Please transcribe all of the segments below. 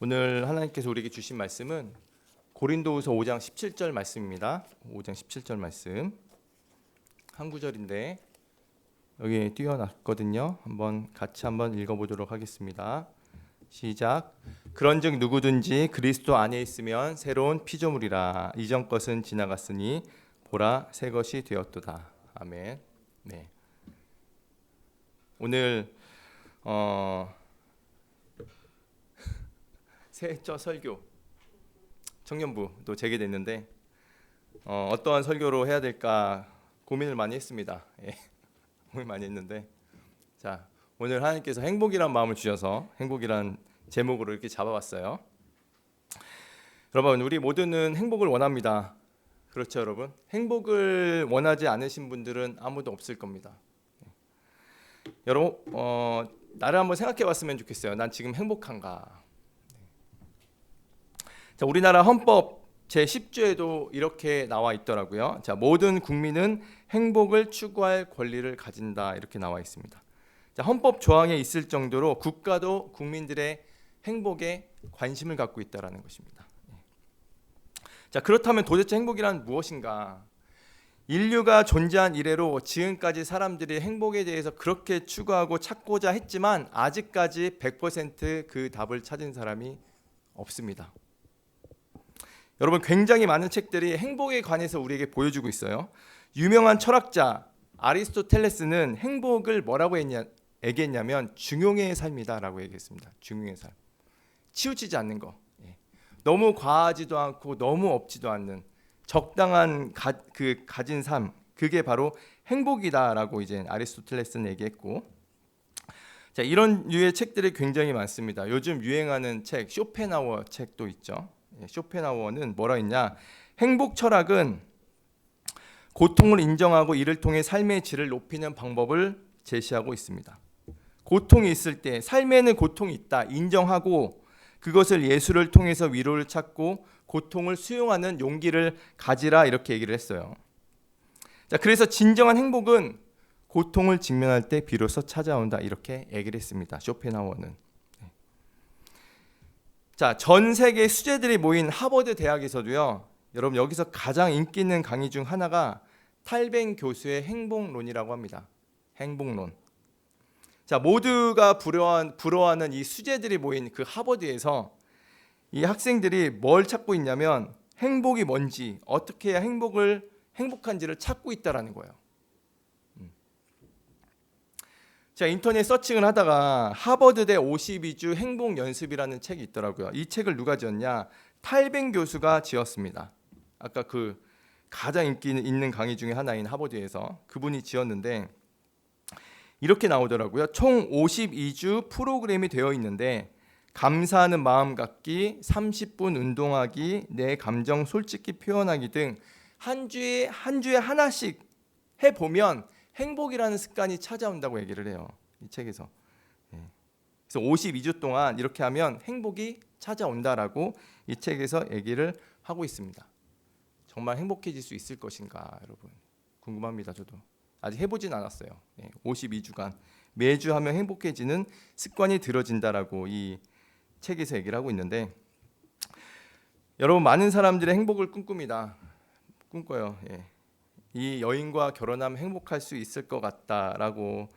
오늘 하나님께서 우리에게 주신 말씀은 고린도후서 5장 17절 말씀입니다. 5장 17절 말씀 한 구절인데 여기 띄워놨거든요. 같이 한번 읽어보도록 하겠습니다. 시작. 그런즉 누구든지 그리스도 안에 있으면 새로운 피조물이라. 이전 것은 지나갔으니 보라 새 것이 되었도다. 아멘. 네. 오늘 새해첫 설교 청년부도 재개됐는데 어떠한 설교로 해야 될까 고민을 많이 했습니다. 예. 고민 많이 했는데 자 오늘 하나님께서 행복이란 마음을 주셔서 행복이란 제목으로 이렇게 잡아봤어요. 여러분 우리 모두는 행복을 원합니다. 그렇죠 여러분? 행복을 원하지 않으신 분들은 아무도 없을 겁니다. 여러분 나를 한번 생각해봤으면 좋겠어요. 난 지금 행복한가? 자, 우리나라 헌법 제10조에도 이렇게 나와 있더라고요. 자, 모든 국민은 행복을 추구할 권리를 가진다 이렇게 나와 있습니다. 자, 헌법 조항에 있을 정도로 국가도 국민들의 행복에 관심을 갖고 있다라는 것입니다. 자, 그렇다면 도대체 행복이란 무엇인가? 인류가 존재한 이래로 지금까지 사람들이 행복에 대해서 그렇게 추구하고 찾고자 했지만 아직까지 100% 답을 찾은 사람이 없습니다. 여러분 굉장히 많은 책들이 행복에 관해서 우리에게 보여주고 있어요. 유명한 철학자 아리스토텔레스는 행복을 뭐라고 얘기했냐면 중용의 삶이다라고 얘기했습니다. 중용의 삶. 치우치지 않는 거. 너무 과하지도 않고 너무 없지도 않는 적당한 가진 삶. 그게 바로 행복이다라고 이제 아리스토텔레스는 얘기했고, 자 이런 류의 책들이 굉장히 많습니다. 요즘 유행하는 책 쇼펜하우어 책도 있죠. 쇼펜하우어는 뭐라 했냐? 행복 철학은 고통을 인정하고 이를 통해 삶의 질을 높이는 방법을 제시하고 있습니다. 고통이 있을 때 삶에는 고통이 있다 인정하고 그것을 예술을 통해서 위로를 찾고 고통을 수용하는 용기를 가지라 이렇게 얘기를 했어요. 자, 그래서 진정한 행복은 고통을 직면할 때 비로소 찾아온다 이렇게 얘기를 했습니다. 쇼펜하우어는. 자, 전 세계 수재들이 모인 하버드 대학에서도요. 여러분 여기서 가장 인기 있는 강의 중 하나가 탈벤 교수의 행복론이라고 합니다. 행복론. 자, 모두가 부러워하는 이 수재들이 모인 그 하버드에서 이 학생들이 뭘 찾고 있냐면 행복이 뭔지, 어떻게 해야 행복한지를 찾고 있다라는 거예요. 자, 인터넷 서칭을 하다가 하버드대 52주 행복 연습이라는 책이 있더라고요. 이 책을 누가 지었냐? 탈벤 교수가 지었습니다. 아까 그 가장 인기 있는 강의 중에 하나인 하버드에서 그분이 지었는데 이렇게 나오더라고요. 총 52주 프로그램이 되어 있는데 감사하는 마음 갖기, 30분 운동하기, 내 감정 솔직히 표현하기 등 한 주에 하나씩 해보면 행복이라는 습관이 찾아온다고 얘기를 해요. 이 책에서. 그래서 52주 동안 이렇게 하면 행복이 찾아온다라고 이 책에서 얘기를 하고 있습니다. 정말 행복해질 수 있을 것인가 여러분 궁금합니다. 저도 아직 해보진 않았어요. 52주간 매주 하면 행복해지는 습관이 들어진다라고 이 책에서 얘기를 하고 있는데 여러분 많은 사람들의 행복을 꿈꿔요. 이 여인과 결혼하면 행복할 수 있을 것 같다라고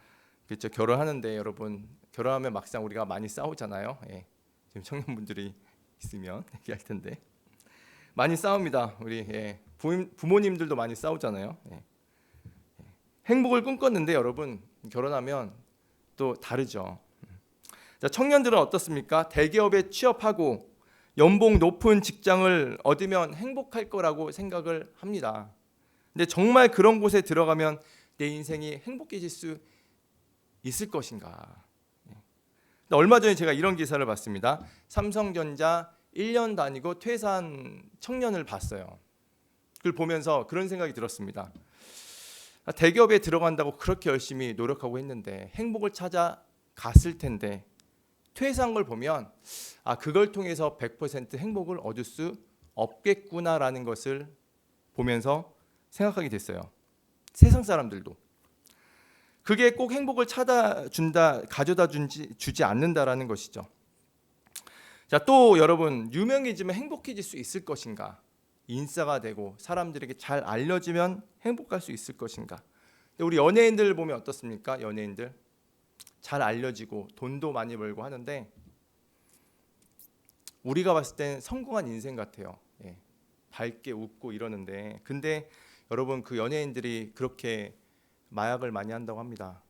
그렇죠. 결혼하는데 여러분 결혼하면 막상 우리가 많이 싸우잖아요. 지금 청년분들이 있으면 얘기할 텐데 많이 싸웁니다. 우리 부모님들도 많이 싸우잖아요. 행복을 꿈꿨는데 여러분 결혼하면 또 다르죠. 자, 청년들은 어떻습니까? 대기업에 취업하고 연봉 높은 직장을 얻으면 행복할 거라고 생각을 합니다. 근데 정말 그런 곳에 들어가면 내 인생이 행복해질 수 있을 것인가? 얼마 전에 제가 이런 기사를 봤습니다. 삼성전자 1년 다니고 퇴사한 청년을 봤어요. 그걸 보면서 그런 생각이 들었습니다. 대기업에 들어간다고 그렇게 열심히 노력하고 했는데 행복을 찾아 갔을 텐데 퇴사한 걸 보면 그걸 통해서 100% 행복을 얻을 수 없겠구나라는 것을 보면서 생각하게 됐어요. 세상 사람들도 그게 꼭 행복을 가져다 주지 않는다라는 것이죠. 자, 또 여러분, 유명해지면 행복해질 수 있을 것인가? 인싸가 되고 사람들에게 잘 알려지면 행복할 수 있을 것인가? 근데 우리 연예인들 보면 어떻습니까? 연예인들 잘 알려지고 돈도 많이 벌고 하는데 우리가 봤을 땐 성공한 인생 같아요. 예, 밝게 웃고 이러는데, 근데 여러분, 그 연예인들이 그렇게 마약을 많이 한다고 합니다.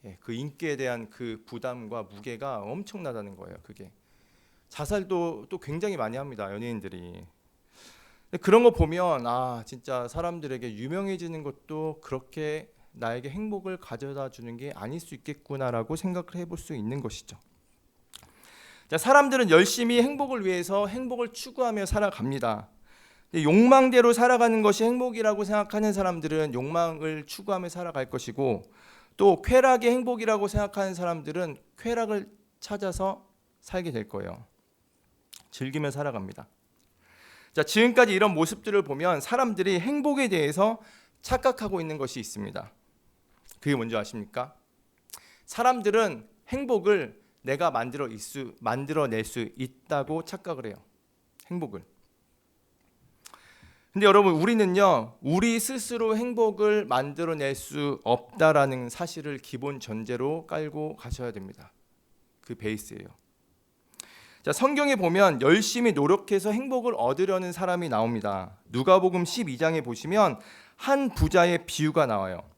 예, 그 인기에 대한 그 부담과 무게가 엄청나다는 거예요. 그게 자살도 또 굉장히 많이 합니다, 연예인들이. 그런 거 보면 진짜 사람들에게 유명해지는 것도 그렇게 나에게 행복을 가져다 주는 게 아닐 수 있겠구나라고 생각을 해볼 수 있는 것이죠. 자, 사람들은 열심히 행복을 위해서 행복을 추구하며 살아갑니다. 욕망대로 살아가는 것이 행복이라고 생각하는 사람들은 욕망을 추구하며 살아갈 것이고, 또 쾌락이 행복이라고 생각하는 사람들은 쾌락을 찾아서 살게 될 거예요. 즐기며 살아갑니다. 자, 지금까지 이런 모습들을 보면 사람들이 행복에 대해서 착각하고 있는 것이 있습니다. 그게 뭔지 아십니까? 사람들은 행복을 내가 만들어낼 수 있다고 착각을 해요. 행복을. 근데 여러분, 우리는요, 우리 스스로 행복을 만들어낼 수 없다라는 사실을 기본 전제로 깔고 가셔야 됩니다. 그 베이스예요. 자, 성경에 보면 열심히 노력해서 행복을 얻으려는 사람이 나옵니다. 누가복음 12장에 보시면 한 부자의 비유가 나와요.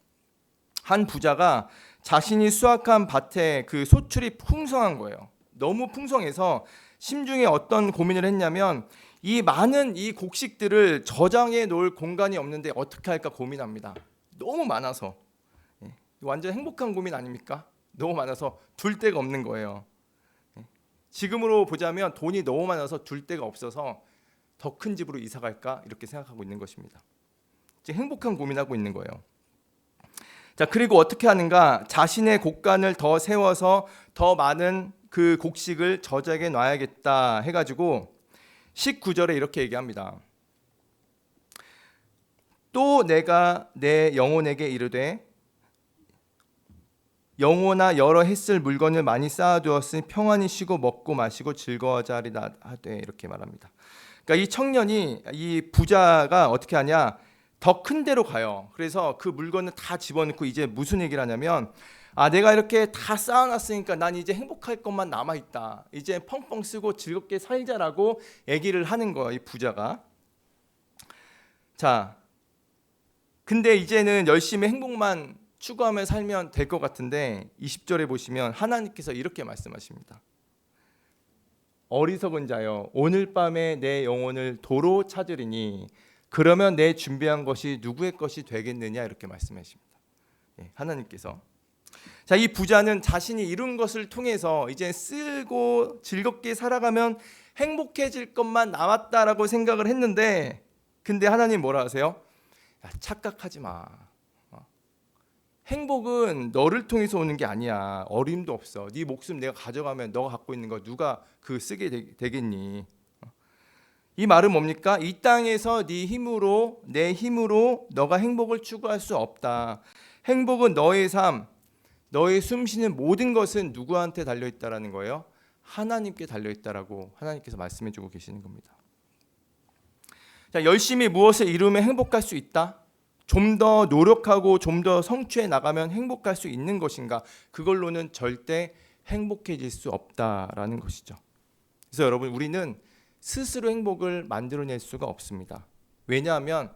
한 부자가 자신이 수확한 밭에 그 소출이 풍성한 거예요. 너무 풍성해서 심중에 어떤 고민을 했냐면 이 많은 이 곡식들을 저장해 놓을 공간이 없는데 어떻게 할까 고민합니다. 너무 많아서. 완전 행복한 고민 아닙니까? 너무 많아서 둘 데가 없는 거예요. 지금으로 보자면 돈이 너무 많아서 둘 데가 없어서 더 큰 집으로 이사 갈까 이렇게 생각하고 있는 것입니다. 지금 행복한 고민하고 있는 거예요. 자, 그리고 어떻게 하는가? 자신의 곡간을 더 세워서 더 많은 그 곡식을 저장해 놔야겠다 해가지고 19절에 이렇게 얘기합니다. 또 내가 내 영혼에게 이르되 영혼아, 여러 해 쓸 물건을 많이 쌓아두었으니 평안히 쉬고 먹고 마시고 즐거워하자 하리라 하되, 이렇게 말합니다. 그러니까 이 청년이, 이 부자가 어떻게 하냐, 더 큰 데로 가요. 그래서 그 물건을 다 집어넣고 이제 무슨 얘기를 하냐면 내가 이렇게 다 쌓아놨으니까 난 이제 행복할 것만 남아있다. 이제 펑펑 쓰고 즐겁게 살자라고 얘기를 하는 거예요, 이 부자가. 자, 근데 이제는 열심히 행복만 추구하며 살면 될 것 같은데 20절에 보시면 하나님께서 이렇게 말씀하십니다. 어리석은 자여, 오늘 밤에 내 영혼을 도로 찾으리니 그러면 내 준비한 것이 누구의 것이 되겠느냐, 이렇게 말씀하십니다. 하나님께서. 자, 이 부자는 자신이 이룬 것을 통해서 이제 쓰고 즐겁게 살아가면 행복해질 것만 남았다라고 생각을 했는데, 근데 하나님 뭐라 하세요? 착각하지 마. 행복은 너를 통해서 오는 게 아니야. 어림도 없어. 네 목숨 내가 가져가면 너가 갖고 있는 거 누가 그 쓰게 되겠니? 이 말은 뭡니까? 이 땅에서 네 힘으로, 내 힘으로 너가 행복을 추구할 수 없다. 행복은 너의 삶, 너의 숨쉬는 모든 것은 누구한테 달려있다라는 거예요? 하나님께 달려있다라고 하나님께서 말씀해주고 계시는 겁니다. 자, 열심히 무엇을 이루면 행복할 수 있다? 좀 더 노력하고 좀 더 성취해 나가면 행복할 수 있는 것인가? 그걸로는 절대 행복해질 수 없다라는 것이죠. 그래서 여러분, 우리는 스스로 행복을 만들어낼 수가 없습니다. 왜냐하면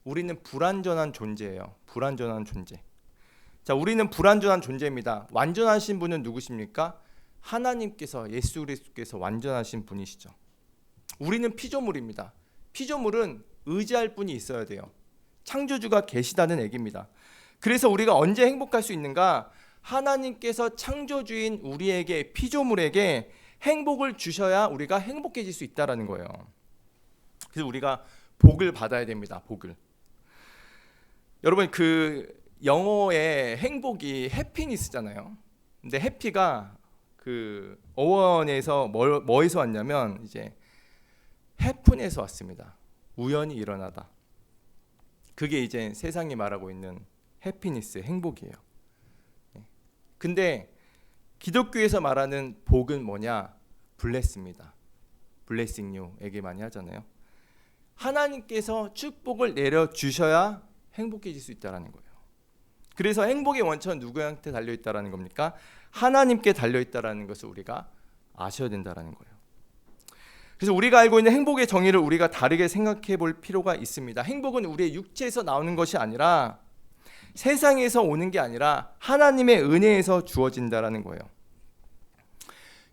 우리는 불완전한 존재예요. 불완전한 존재. 자, 우리는 불완전한 존재입니다. 완전하신 분은 누구십니까? 하나님께서, 예수 그리스도께서 완전하신 분이시죠. 우리는 피조물입니다. 피조물은 의지할 분이 있어야 돼요. 창조주가 계시다는 얘기입니다. 그래서 우리가 언제 행복할 수 있는가? 하나님께서 창조주인 우리에게, 피조물에게 행복을 주셔야 우리가 행복해질 수 있다라는 거예요. 그래서 우리가 복을 받아야 됩니다. 복을. 여러분, 그 영어의 행복이 해피니스잖아요. 근데 해피가 그 어원에서 뭐에서 왔냐면 이제 해픈에서 왔습니다. 우연히 일어나다. 그게 이제 세상이 말하고 있는 해피니스, 행복이에요. 근데 기독교에서 말하는 복은 뭐냐? 블레스입니다. blessing you 얘기 많이 하잖아요. 하나님께서 축복을 내려주셔야 행복해질 수 있다는 거예요. 그래서 행복의 원천은 누구한테 달려있다는 겁니까? 하나님께 달려있다는 것을 우리가 아셔야 된다는 거예요. 그래서 우리가 알고 있는 행복의 정의를 우리가 다르게 생각해 볼 필요가 있습니다. 행복은 우리의 육체에서 나오는 것이 아니라, 세상에서 오는 게 아니라 하나님의 은혜에서 주어진다는 거예요.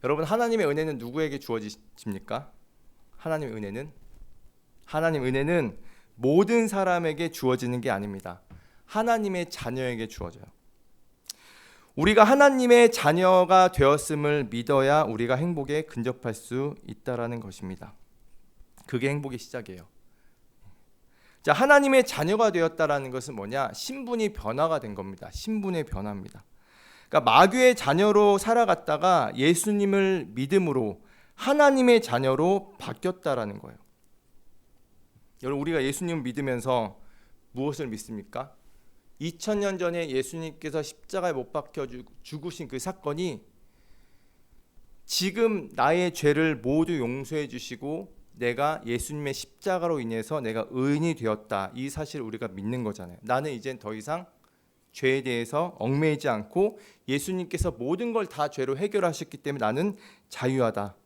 여러분, 하나님의 은혜는 누구에게 주어집니까? 하나님의 은혜는 모든 사람에게 주어지는 게 아닙니다. 하나님의 자녀에게 주어져요. 우리가 하나님의 자녀가 되었음을 믿어야 우리가 행복에 근접할 수 있다는 것입니다. 그게 행복의 시작이에요. 자, 하나님의 자녀가 되었다는 것은 뭐냐? 신분이 변화가 된 겁니다. 신분의 변화입니다. 그러니까 마귀의 자녀로 살아갔다가 예수님을 믿음으로 하나님의 자녀로 바뀌었다라는 거예요. 여러분, 우리가 예수님을 믿으면서 무엇을 믿습니까? 2000년 전에 예수님께서 십자가에 못 박혀 죽으신 그 사건이 지금 나의 죄를 모두 용서해 주시고 내가 예수님의 십자가로 인해서 내가 의인이 되었다, 이 사실을 우리가 믿는 거잖아요. 나는 이젠 더 이상 죄에 대해서 얽매이지 않고 예수님께서 모든 걸 다 죄로 해결하셨기 때문에 나는 자유하다.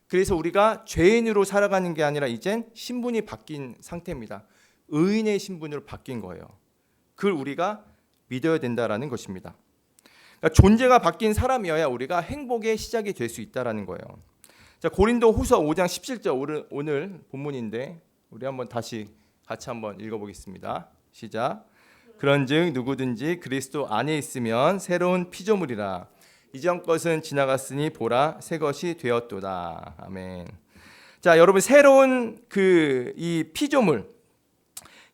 그래서 우리가 죄인으로 살아가는 게 아니라 이젠 신분이 바뀐 상태입니다. 의인의 신분으로 바뀐 거예요. 그걸 우리가 믿어야 된다라는 것입니다. 그러니까 존재가 바뀐 사람이어야 우리가 행복의 시작이 될 수 있다라는 거예요. 자, 고린도 후서 5장 17절 오늘 본문인데 우리 한번 다시 같이 한번 읽어보겠습니다. 시작. 그런즉 누구든지 그리스도 안에 있으면 새로운 피조물이라. 이전 것은 지나갔으니 보라 새 것이 되었도다. 아멘. 자, 여러분, 새로운 이 피조물,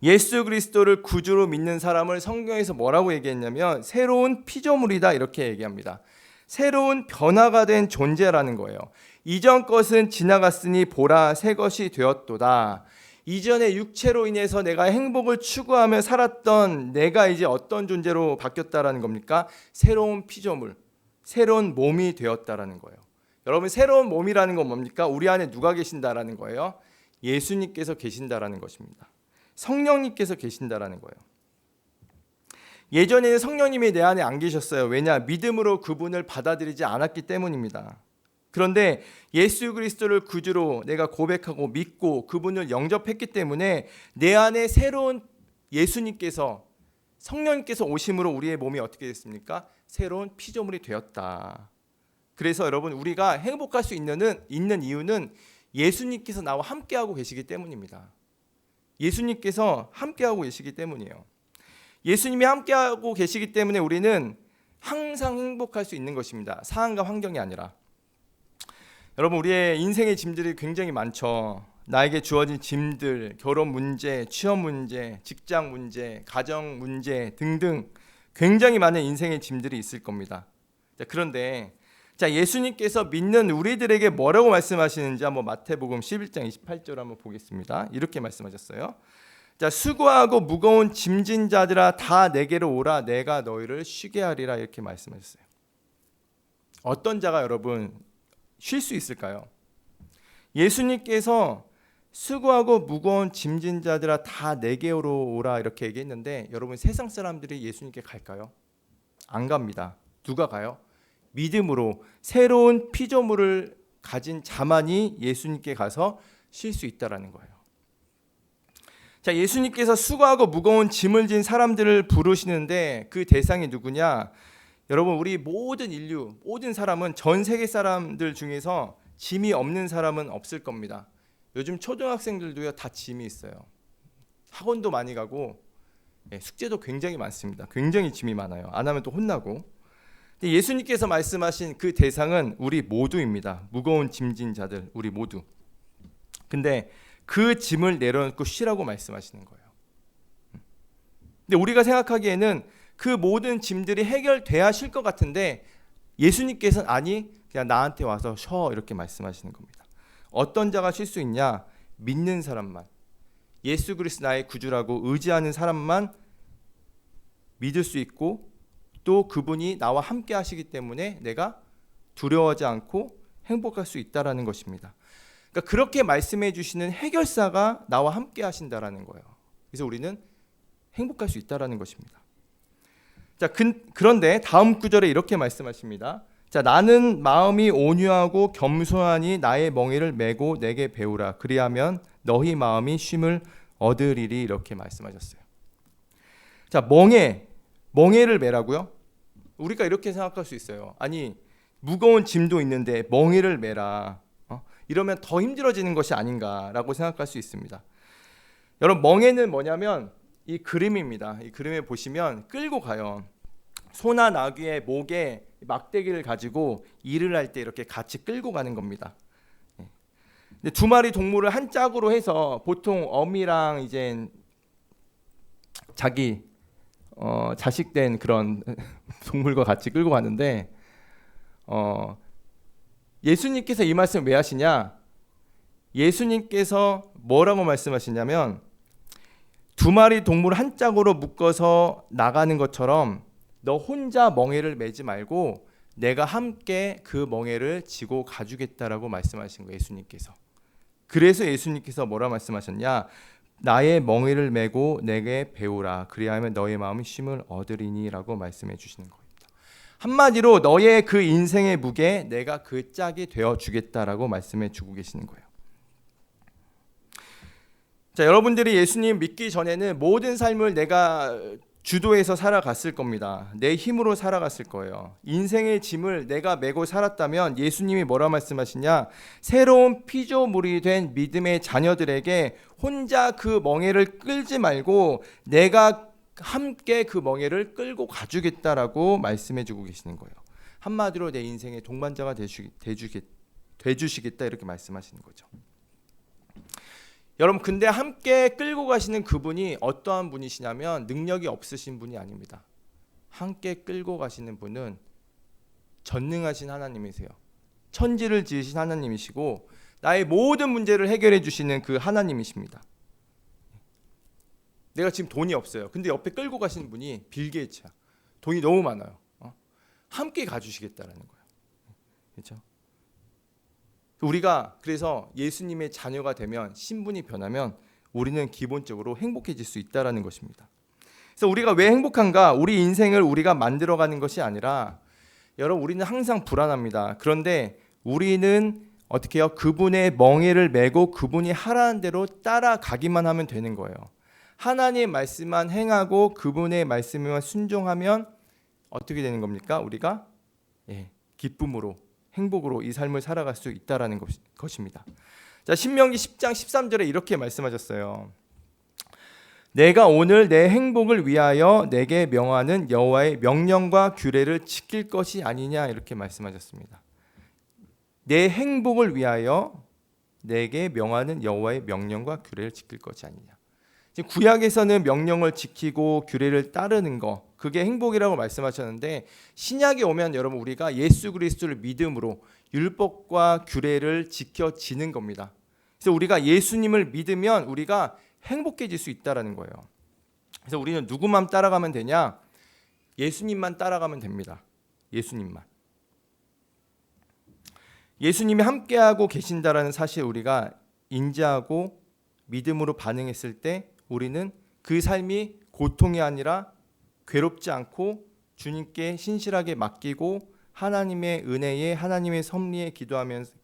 예수 그리스도를 구주로 믿는 사람을 성경에서 뭐라고 얘기했냐면 새로운 피조물이다, 이렇게 얘기합니다. 새로운 변화가 된 존재라는 거예요. 이전 것은 지나갔으니 보라 새 것이 되었도다. 이전에 육체로 인해서 내가 행복을 추구하며 살았던 내가 이제 어떤 존재로 바뀌었다라는 겁니까? 새로운 피조물, 새로운 몸이 되었다라는 거예요. 여러분, 새로운 몸이라는 건 뭡니까? 우리 안에 누가 계신다라는 거예요? 예수님께서 계신다라는 것입니다. 성령님께서 계신다라는 거예요. 예전에는 성령님이 내 안에 안 계셨어요. 왜냐? 믿음으로 그분을 받아들이지 않았기 때문입니다. 그런데 예수 그리스도를 구주로 내가 고백하고 믿고 그분을 영접했기 때문에 내 안에 새로운 예수님께서, 성령님께서 오심으로 우리의 몸이 어떻게 됐습니까? 새로운 피조물이 되었다. 그래서 여러분, 우리가 행복할 수 있는 이유는 예수님께서 나와 함께하고 계시기 때문입니다. 예수님께서 함께하고 계시기 때문이에요. 예수님이 함께하고 계시기 때문에 우리는 항상 행복할 수 있는 것입니다. 상황과 환경이 아니라. 여러분, 우리의 인생의 짐들이 굉장히 많죠. 나에게 주어진 짐들, 결혼 문제, 취업 문제, 직장 문제, 가정 문제 등등 굉장히 많은 인생의 짐들이 있을 겁니다. 그런데 예수님께서 믿는 우리들에게 뭐라고 말씀하시는지 한번 마태복음 11장 28절 한번 보겠습니다. 이렇게 말씀하셨어요. 자, 수고하고 무거운 짐진 자들아 다 내게로 오라, 내가 너희를 쉬게 하리라, 이렇게 말씀하셨어요. 어떤 자가 여러분 쉴 수 있을까요? 예수님께서 수고하고 무거운 짐진 자들아 다 내게로 오라, 이렇게 얘기했는데 여러분, 세상 사람들이 예수님께 갈까요? 안 갑니다. 누가 가요? 믿음으로 새로운 피조물을 가진 자만이 예수님께 가서 쉴 수 있다라는 거예요. 자, 예수님께서 수고하고 무거운 짐을 진 사람들을 부르시는데 그 대상이 누구냐? 여러분, 우리 모든 인류, 모든 사람은, 전 세계 사람들 중에서 짐이 없는 사람은 없을 겁니다. 요즘 초등학생들도요, 다 짐이 있어요. 학원도 많이 가고 숙제도 굉장히 많습니다. 굉장히 짐이 많아요. 안 하면 또 혼나고. 예수님께서 말씀하신 그 대상은 우리 모두입니다. 무거운 짐진 자들, 우리 모두. 근데 그 짐을 내려놓고 쉬라고 말씀하시는 거예요. 근데 우리가 생각하기에는 그 모든 짐들이 해결돼야 쉴 것 같은데 예수님께서는 아니, 그냥 나한테 와서 쉬어, 이렇게 말씀하시는 겁니다. 어떤 자가 쉴 수 있냐? 믿는 사람만, 예수 그리스도 나의 구주라고 의지하는 사람만 믿을 수 있고, 또 그분이 나와 함께 하시기 때문에 내가 두려워하지 않고 행복할 수 있다라는 것입니다. 그러니까 그렇게 말씀해 주시는 해결사가 나와 함께 하신다라는 거예요. 그래서 우리는 행복할 수 있다라는 것입니다. 자, 그런데 다음 구절에 이렇게 말씀하십니다. 자, 나는 마음이 온유하고 겸손하니 나의 멍에를 메고 내게 배우라. 그리하면 너희 마음이 쉼을 얻으리리. 이렇게 말씀하셨어요. 자, 멍에를 메라고요? 우리가 이렇게 생각할 수 있어요. 아니, 무거운 짐도 있는데 멍에를 메라. 이러면 더 힘들어지는 것이 아닌가라고 생각할 수 있습니다. 여러분, 멍에는 뭐냐면 이 그림입니다. 이 그림에 보시면 끌고 가요. 소나 나귀의 목에 막대기를 가지고 일을 할 때 이렇게 같이 끌고 가는 겁니다. 근데 두 마리 동물을 한 짝으로 해서 보통 어미랑 이제 자기 자식된 그런 동물과 같이 끌고 가는데 예수님께서 이 말씀 왜 하시냐? 예수님께서 뭐라고 말씀하시냐면 두 마리 동물 한 짝으로 묶어서 나가는 것처럼 너 혼자 멍에를 메지 말고 내가 함께 그 멍에를 지고 가주겠다라고 말씀하신 거예요. 예수님께서. 그래서 예수님께서 뭐라 말씀하셨냐? 나의 멍에를 메고 내게 배우라. 그리하면 너의 마음이 쉼을 얻으리니라고 말씀해 주시는 겁니다. 한마디로 너의 그 인생의 무게 내가 그 짝이 되어 주겠다라고 말씀해 주고 계시는 거예요. 자, 여러분들이 예수님 믿기 전에는 모든 삶을 내가 주도해서 살아갔을 겁니다. 내 힘으로 살아갔을 거예요. 인생의 짐을 내가 메고 살았다면 예수님이 뭐라 말씀하시냐? 새로운 피조물이 된 믿음의 자녀들에게 혼자 그 멍에를 끌지 말고 내가 함께 그 멍에를 끌고 가주겠다라고 말씀해주고 계시는 거예요. 한마디로 내 인생의 동반자가 되주시겠다 이렇게 말씀하시는 거죠. 여러분, 근데 함께 끌고 가시는 그분이 어떠한 분이시냐면 능력이 없으신 분이 아닙니다. 함께 끌고 가시는 분은 전능하신 하나님이세요. 천지를 지으신 하나님이시고 나의 모든 문제를 해결해 주시는 그 하나님이십니다. 내가 지금 돈이 없어요. 근데 옆에 끌고 가시는 분이 빌 게이츠야. 돈이 너무 많아요. 함께 가주시겠다라는 거예요. 그렇죠? 우리가 그래서 예수님의 자녀가 되면 신분이 변하면 우리는 기본적으로 행복해질 수 있다라는 것입니다. 그래서 우리가 왜 행복한가? 우리 인생을 우리가 만들어가는 것이 아니라 여러분, 우리는 항상 불안합니다. 그런데 우리는 어떻게 해요? 그분의 멍에를 메고 그분이 하라는 대로 따라가기만 하면 되는 거예요. 하나님의 말씀만 행하고 그분의 말씀에만 순종하면 어떻게 되는 겁니까? 우리가 기쁨으로 행복으로 이 삶을 살아갈 수 있다라는 것입니다. 자, 신명기 10장 13절에 이렇게 말씀하셨어요. 내가 오늘 내 행복을 위하여 내게 명하는 여호와의 명령과 규례를 지킬 것이 아니냐 이렇게 말씀하셨습니다. 내 행복을 위하여 내게 명하는 여호와의 명령과 규례를 지킬 것이 아니냐. 지금 구약에서는 명령을 지키고 규례를 따르는 거 그게 행복이라고 말씀하셨는데 신약에 오면 여러분 우리가 예수 그리스도를 믿음으로 율법과 규례를 지켜지는 겁니다. 그래서 우리가 예수님을 믿으면 우리가 행복해질 수 있다라는 거예요. 그래서 우리는 누구만 따라가면 되냐? 예수님만 따라가면 됩니다. 예수님만. 예수님이 함께하고 계신다라는 사실 우리가 인지하고 믿음으로 반응했을 때 우리는 그 삶이 고통이 아니라 괴롭지 않고 주님께 신실하게 맡기고 하나님의 은혜에 하나님의 섭리에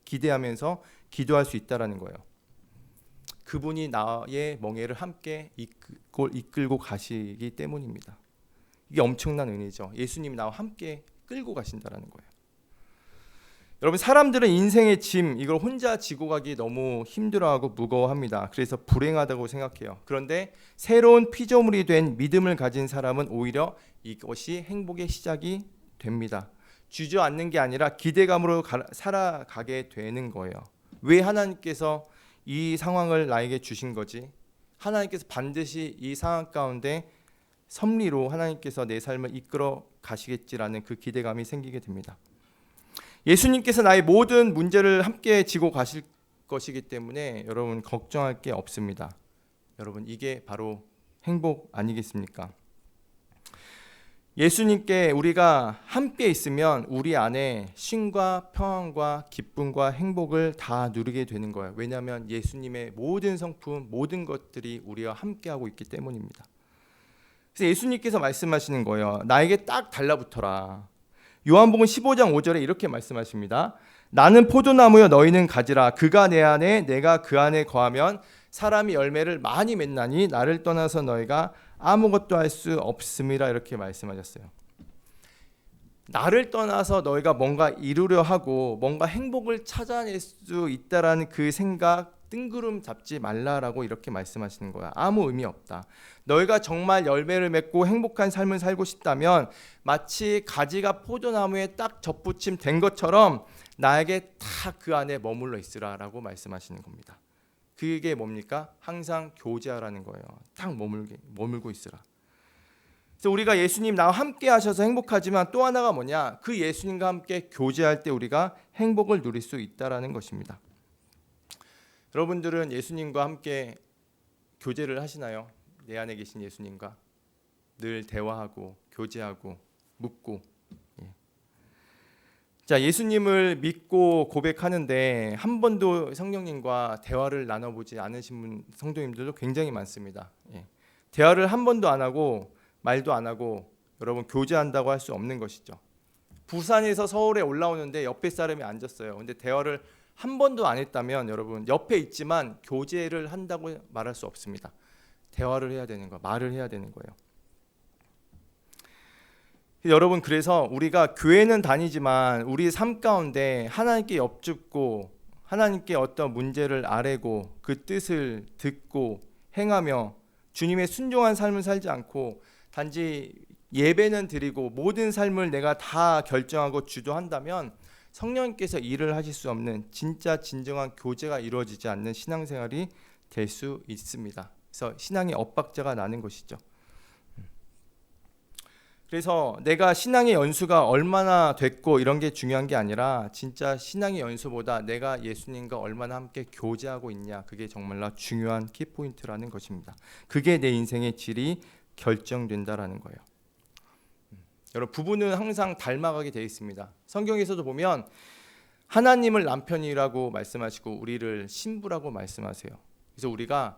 기대하면서 기도할 수 있다라는 거예요. 그분이 나의 멍에를 함께 이끌고 가시기 때문입니다. 이게 엄청난 은혜죠. 예수님이 나와 함께 끌고 가신다라는 거예요. 여러분, 사람들은 인생의 짐 이걸 혼자 지고 가기 너무 힘들어하고 무거워합니다. 그래서 불행하다고 생각해요. 그런데 새로운 피조물이 된 믿음을 가진 사람은 오히려 이것이 행복의 시작이 됩니다. 주저앉는 게 아니라 기대감으로 살아가게 되는 거예요. 왜 하나님께서 이 상황을 나에게 주신 거지? 하나님께서 반드시 이 상황 가운데 섭리로 하나님께서 내 삶을 이끌어 가시겠지라는 그 기대감이 생기게 됩니다. 예수님께서 나의 모든 문제를 함께 지고 가실 것이기 때문에 여러분 걱정할 게 없습니다. 여러분 이게 바로 행복 아니겠습니까? 예수님께 우리가 함께 있으면 우리 안에 쉼과 평안과 기쁨과 행복을 다 누리게 되는 거예요. 왜냐하면 예수님의 모든 성품, 모든 것들이 우리와 함께하고 있기 때문입니다. 그래서 예수님께서 말씀하시는 거예요. 나에게 딱 달라붙어라. 요한복음 15장 5절에 이렇게 말씀하십니다. 나는 포도나무여 너희는 가지라. 그가 내 안에 내가 그 안에 거하면 사람이 열매를 많이 맺나니 나를 떠나서 너희가 아무것도 할 수 없음이라 이렇게 말씀하셨어요. 나를 떠나서 너희가 뭔가 이루려 하고 뭔가 행복을 찾아낼 수 있다라는 그 생각 뜬구름 잡지 말라라고 이렇게 말씀하시는 거야. 아무 의미 없다. 너희가 정말 열매를 맺고 행복한 삶을 살고 싶다면 마치 가지가 포도나무에 딱 접붙임 된 것처럼 나에게 다 그 안에 머물러 있으라라고 말씀하시는 겁니다. 그게 뭡니까? 항상 교제하라는 거예요. 딱 머물고 있으라. 그래서 우리가 예수님 나와 함께 하셔서 행복하지만 또 하나가 뭐냐? 그 예수님과 함께 교제할 때 우리가 행복을 누릴 수 있다라는 것입니다. 여러분들은 예수님과 함께 교제를 하시나요? 내 안에 계신 예수님과 늘 대화하고 교제하고 묻고. 자, 예수님을 믿고 고백하는데 한 번도 성령님과 대화를 나눠보지 않으신 성도님들도 굉장히 많습니다. 대화를 한 번도 안 하고 말도 안 하고 여러분 교제한다고 할 수 없는 것이죠. 부산에서 서울에 올라오는데 옆에 사람이 앉았어요. 근데 대화를 한 번도 안 했다면 여러분 옆에 있지만 교제를 한다고 말할 수 없습니다. 대화를 해야 되는 거예요. 말을 해야 되는 거예요. 여러분 그래서 우리가 교회는 다니지만 우리 삶 가운데 하나님께 엽죽고 하나님께 어떤 문제를 아뢰고 그 뜻을 듣고 행하며 주님의 순종한 삶을 살지 않고 단지 예배는 드리고 모든 삶을 내가 다 결정하고 주도한다면 성령님께서 일을 하실 수 없는 진짜 진정한 교제가 이루어지지 않는 신앙생활이 될 수 있습니다. 그래서 신앙의 엇박자가 나는 것이죠. 그래서 내가 신앙의 연수가 얼마나 됐고 이런 게 중요한 게 아니라 진짜 신앙의 연수보다 내가 예수님과 얼마나 함께 교제하고 있냐, 그게 정말로 중요한 키포인트라는 것입니다. 그게 내 인생의 질이 결정된다라는 거예요. 여러분 부부는 항상 닮아가게 되어 있습니다. 성경에서도 보면 하나님을 남편이라고 말씀하시고 우리를 신부라고 말씀하세요. 그래서 우리가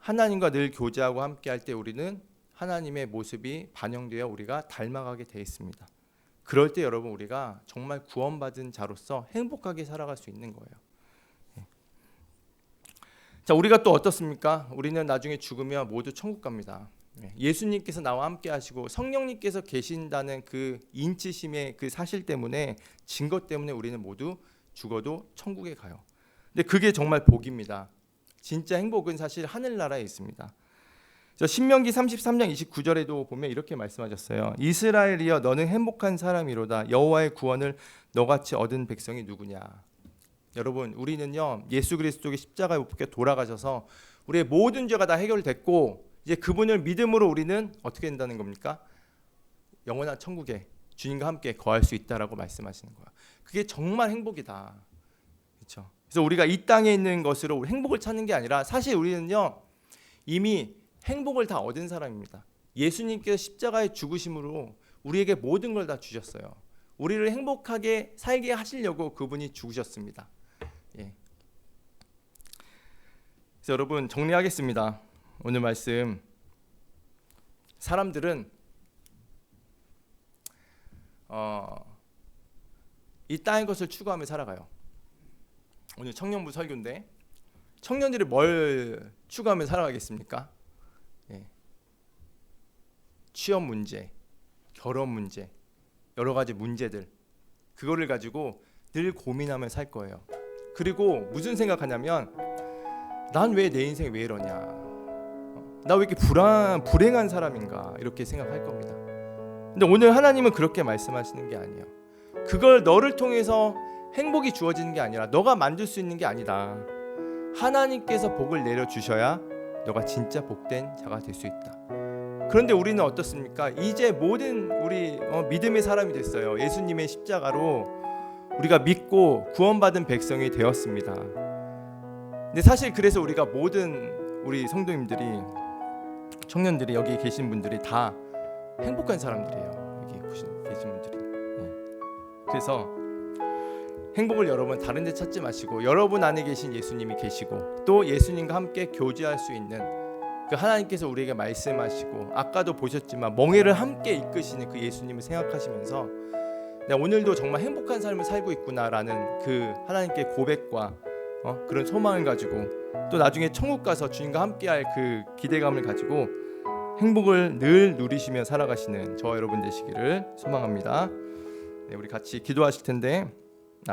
하나님과 늘 교제하고 함께할 때 우리는 하나님의 모습이 반영되어 우리가 닮아가게 되어 있습니다. 그럴 때 여러분 우리가 정말 구원받은 자로서 행복하게 살아갈 수 있는 거예요. 자, 우리가 또 어떻습니까? 우리는 나중에 죽으면 모두 천국 갑니다. 예수님께서 나와 함께 하시고 성령님께서 계신다는 그 인치심의 그 사실 때문에 증거 때문에 우리는 모두 죽어도 천국에 가요. 근데 그게 정말 복입니다. 진짜 행복은 사실 하늘나라에 있습니다. 신명기 33장 29절에도 보면 이렇게 말씀하셨어요. 이스라엘이여 너는 행복한 사람이로다. 여호와의 구원을 너같이 얻은 백성이 누구냐. 여러분 우리는요 예수 그리스도의 십자가에 못 박혀 돌아가셔서 우리의 모든 죄가 다 해결됐고 이제 그분을 믿음으로 우리는 어떻게 된다는 겁니까? 영원한 천국에 주님과 함께 거할 수 있다라고 말씀하시는 거야. 그게 정말 행복이다. 그렇죠? 그래서 우리가 이 땅에 있는 것으로 행복을 찾는 게 아니라 사실 우리는요 이미 행복을 다 얻은 사람입니다. 예수님께서 십자가에 죽으심으로 우리에게 모든 걸 다 주셨어요. 우리를 행복하게 살게 하시려고 그분이 죽으셨습니다. 그래서 여러분 정리하겠습니다. 오늘 말씀 사람들은 이 땅의 것을 추구하며 살아가요. 오늘 청년부 설교인데 청년들이 뭘 추구하며 살아가겠습니까? 취업 문제, 결혼 문제, 여러 가지 문제들 그거를 가지고 늘 고민하며 살 거예요. 그리고 무슨 생각하냐면 난 왜 내 인생이 왜 이러냐, 나 왜 이렇게 불행한 사람인가 이렇게 생각할 겁니다. 근데 오늘 하나님은 그렇게 말씀하시는 게 아니에요. 그걸 너를 통해서 행복이 주어지는 게 아니라 너가 만들 수 있는 게 아니다. 하나님께서 복을 내려주셔야 너가 진짜 복된 자가 될 수 있다. 그런데 우리는 어떻습니까? 이제 모든 우리 믿음의 사람이 됐어요. 예수님의 십자가로 우리가 믿고 구원받은 백성이 되었습니다. 근데 사실 그래서 우리가 모든 우리 성도님들이 청년들이 여기 계신 분들이 다 행복한 사람들이에요. 여기 계신 분들이. 예. 그래서 행복을 여러분 다른 데 찾지 마시고 여러분 안에 계신 예수님이 계시고 또 예수님과 함께 교제할 수 있는 그 하나님께서 우리에게 말씀하시고 아까도 보셨지만 멍에를 함께 이끄시는 그 예수님을 생각하시면서 내가 오늘도 정말 행복한 삶을 살고 있구나라는 그 하나님께 고백과 그런 소망을 가지고 또 나중에 천국 가서 주님과 함께할 그 기대감을 가지고 행복을 늘 누리시며 살아가시는 저와 여러분 되시기를 소망합니다. 네, 우리 같이 기도하실 텐데